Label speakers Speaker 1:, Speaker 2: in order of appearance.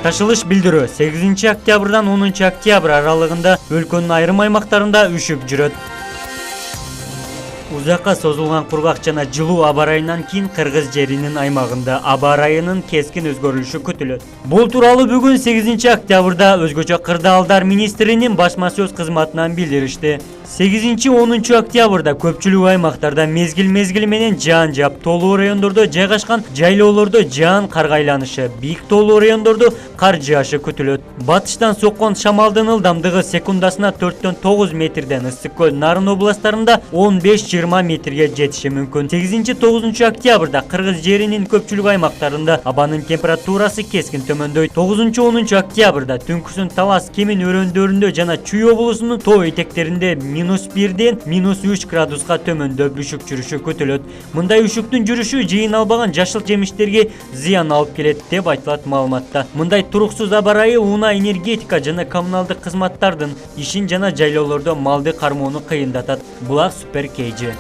Speaker 1: Ташылыш билдирүү 8 октябрдан 10 октябрь аралыгында өлкөнүн айрым аймактарында үшүп жүрөт. Узакка созулган кургак жана жылуу аба ырайынан кийин Кыргыз жеринин аймагында аба ырайынын кескин өзгөрүлүшү күтүлөт. Бул тууралуу бүгүн 8 октябрда Өзгөчө кырдаалдар министринин башма сөз кызматынан билдиришти. 8-10 октябрда көпчүлүк аймактарда мезгил менен жаан жаап, тоолуу райондордо жайгашкан жайлоолордо жаан карга айланышы, бийик тоолуу райондордо кар жаашы күтүлөт. Батыштан соккон шамалдын ылдамдыгы секундасына 4-төн 9 метрден, Ысык көл, Нарын областарында 15-20 метрге жетиши мүмкүн. 8-9 октябрда Кыргыз жеринин көпчүлүк аймактарында абанын температурасы кескин төмөндөйт. 9-10 октябрда түнкүсүн Талас, Кемин өрөөндөрүндө жана Чүй облусунун тоо этектеринде -1ден -3 градуска төмөндөп үшүк жүрүшү күтүлөт. Мындай үшүктүн жүрүшү жыйын албаган жашыл жемиштерге зыян алып келет деп айтылат маалыматта. Мындай туруксуз аба ырайы унаа, энергетика жана коммуналдык кызматтардын ишин жана жайлоолордо малды кармоону кыйындатат. Булак Супер KG.